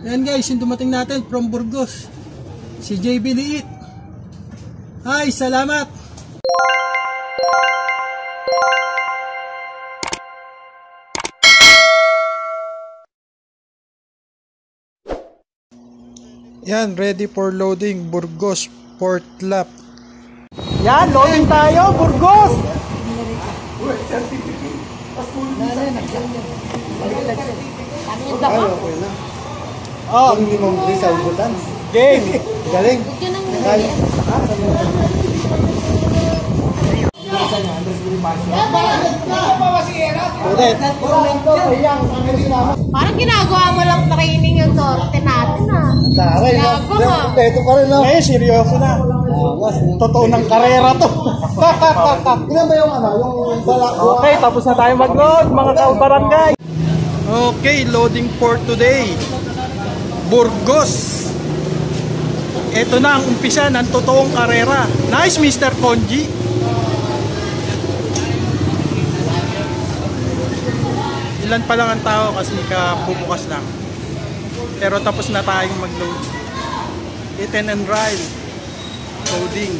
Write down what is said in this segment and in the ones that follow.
Ayan guys, yung dumating natin from Burgos, si JB Liit. Hi, salamat. Yan, ready for loading, Burgos Port Lap. Yan, loading tayo, Burgos. Oh, hindi mo resalbutan. Game. Galing. Parang ginagawa mo lang training yung sorte natin Ito pa rin no? Seryoso na. Totoo ng karera to. Ilan ba yung yung balak? Okay, tapos na tayo mag-load mga ka-barangay. Okay, loading for today. Burgos. Ito na ang umpisa ng totoong karera. Nice, Mr. Konji. Ilan pa lang ang tao kasi kabubukas lang. Pero tapos na tayong mag-load. Hit and ride. Loading.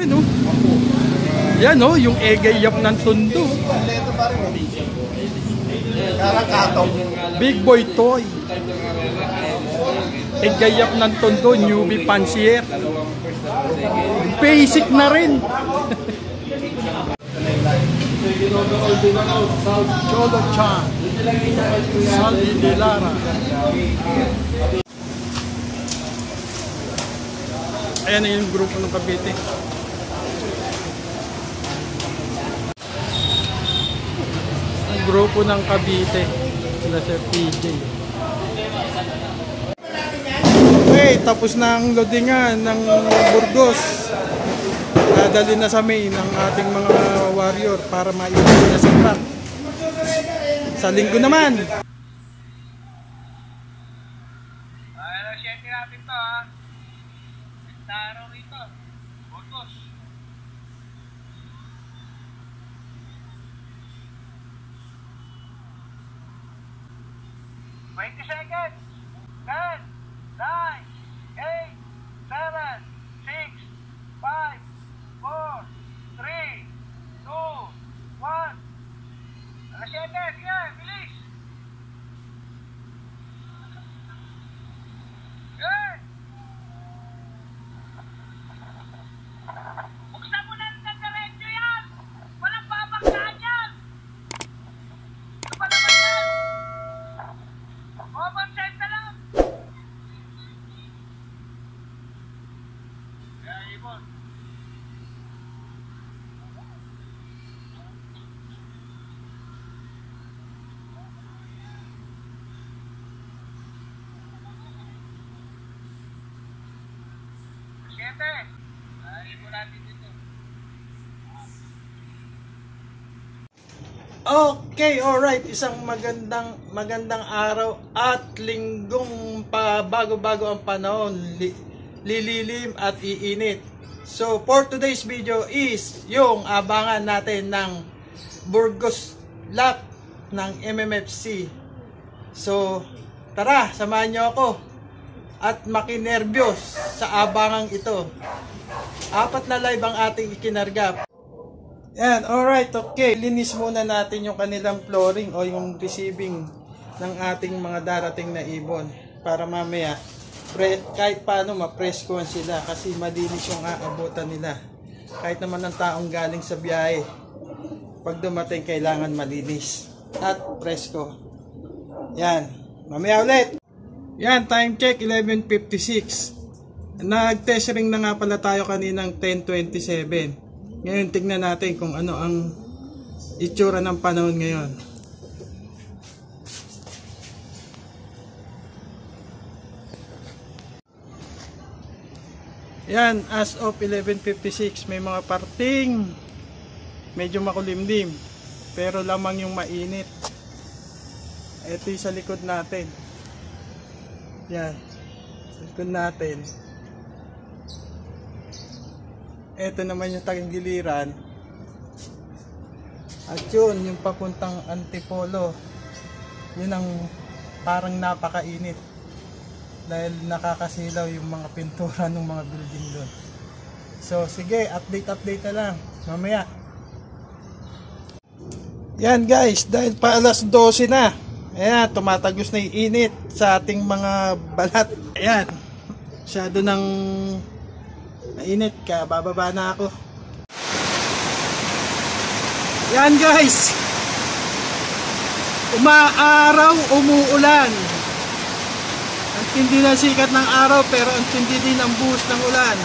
No? Yan no, yung egayap ng Tondo. Big Boy Toy. Egayap ng Tondo, newbie pansier. Basic na rin. Cholo Chan, Saldi de Lara. Ayan na yung grupo ng Cavite. Ang grupo ng Cavite, sila Sir PJ. Okay, tapos na ang loadingan ng Burgos. Dadali na sa main ng ating mga warrior para maiwan na sa truck. Sa linggo naman. Ano, share natin to ha. Taro rito. Burgos. 20 seconds. 10, 9, 8, 7, 6, 5, 4, 3, 2, 1. Alas 7, sige, bilis! Good! Buksan mo na ng diretso yan! Walang babaksahan yan! Ito pa naman yan! Open set na lang! Kaya ibon! Okay, alright. Isang magandang araw at linggong pa bago-bago ang panahon. Lililim at iinit. So, for today's video is yung abangan natin ng Burgos Lap ng MMFC. So, tara, samahan nyo ako at makinerbiyos sa abangang ito. 4 na live ang ating ikinarga. Yan, alright, okay. Linis muna natin yung kanilang flooring o yung receiving ng ating mga darating na ibon. Para mamaya, kahit paano mapreskohan sila kasi malinis yung aabutan nila. Kahit naman ang taong galing sa biyahe, pag dumating kailangan malinis at presko. Yan, mamaya ulit. Yan, time check, 11:56. Nag-test ring na nga pala tayo kaninang 10:27. Ngayon tignan natin kung ano ang itsura ng panahon ngayon. Yan, as of 11:56 may mga parting medyo makulimlim pero lamang yung mainit. Ito yung sa likod natin. Yan, sa likod natin. Ito naman yung taging giliran. At yun, yung papuntang Antipolo. Yun ang parang napakainit dahil nakakasilaw yung mga pintura ng mga building doon. So sige, update na lang mamaya. Yan guys, dahil pa alas 12 na, ayan, tumatagos na yung init sa ating mga balat. Ayan, masyado ng mainit, kaya bababa na ako. Yan guys, umaaraw, umuulan. Ang tindi ng sikat ng araw pero ang tindi din ang buhos ng ulan.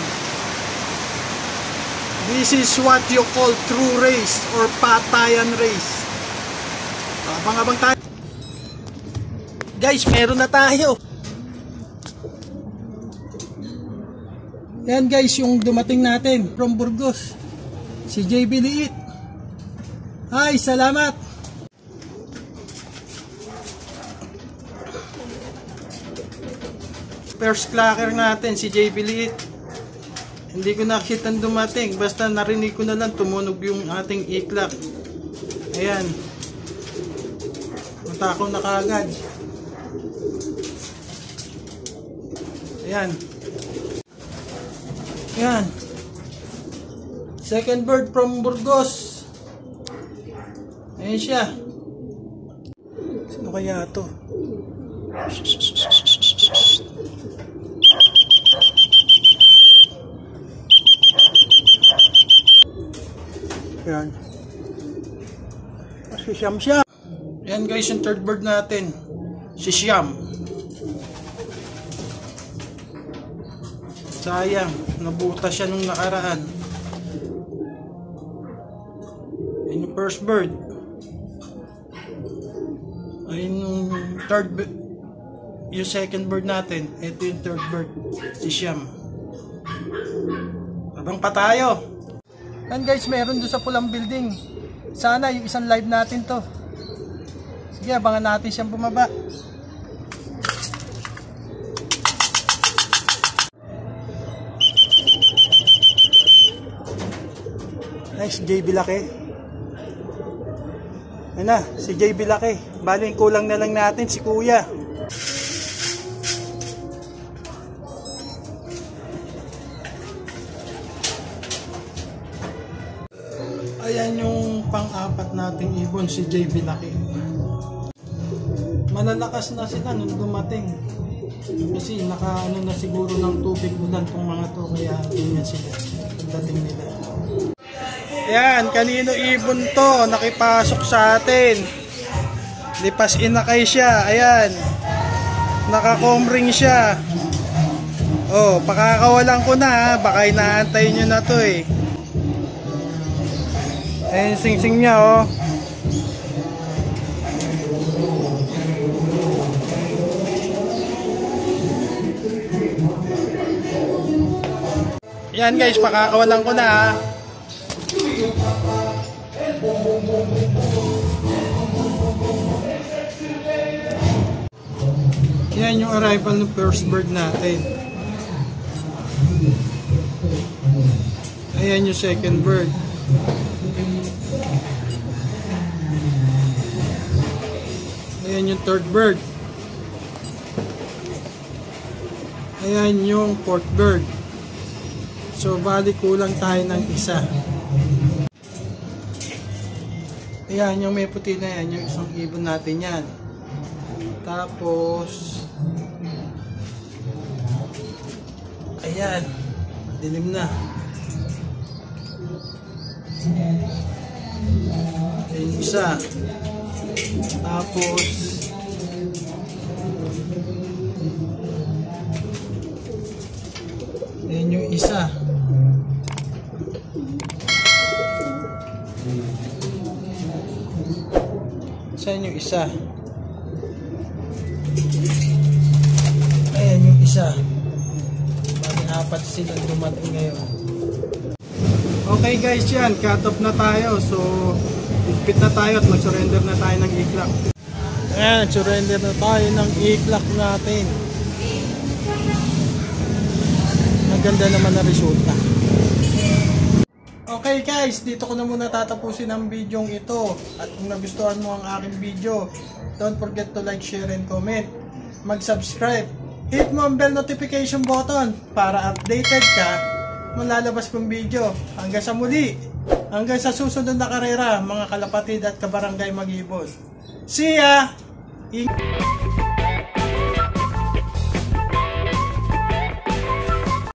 This is what you call true race or patayan race. Abang-abang tayo. Guys, meron na tayo. Yan guys, yung dumating natin from Burgos. Si JB Liit. Hi, salamat. First clacker natin, si JB Liit. Hindi ko nakita dumating. Basta narinig ko na lang tumunog yung ating iklak. Ayan. Matakaw na kaagad. Ayan. Ayan. Second bird from Burgos. Ayan siya. Sino kaya to? Ayan. Si Siyam. Ayan guys, yung third bird natin. Si Siyam. Sayang, nabuta siya nung nakaraan. Ayan yung first bird. Ayan yung third bird. Yung second bird natin. Ito yung third bird. Si Siyam. Abang pa tayo. Yan guys, meron doon sa pulang building. Sana yung isang live natin to. Sige, abangan natin siyang bumaba. Nice, JB Laki. Yan na, si JB Laki. Bali, kulang na lang natin si Kuya. Ayan yung pang-apat nating ibon, si JB Laki. Malalakas na sila nung dumating. Kasi nakaano na siguro ng tubig ulan tong mga to, kaya ganyan sila pagdating nila. Ayan, kanino ibon to? Nakipasok sa atin. Lipas inakay siya. Ayan. Naka-comring siya. Oh, pakakawalan ko na ha. Baka inaantay nyo na to eh. Ayan, sing-sing niya oh. Yan guys, pakakawalan ko na ha. Yan yung arrival ng first bird natin. Ayan yung second bird. Ayan yung third bird. Ayan yung fourth bird. So bali kulang tayo ng isa. Ayan yung may puti na yan, yung isang ibon natin yan. Tapos ayan, dilim na. Ayan yung isa. Tapos ayan yung isa. Saan yung isa? Ayan yung isa. Bali apat silang dumating ngayon. Okay guys, yan, cut off na tayo. So higpit na tayo at mag-surrender na tayo ng iklak. Ayan, surrender na tayo ng iklak natin. Maganda naman na resulta. Okay guys, dito ko na muna tatapusin ang video ito. At kung nagustuhan mo ang aking video, don't forget to like, share, and comment. Mag-subscribe. Hit mo ang bell notification button para updated ka kung lalabas kong video. Hanggang sa muli, hanggang sa susunod na karera, mga kalapatid at kabarangay mag-ibon. See ya!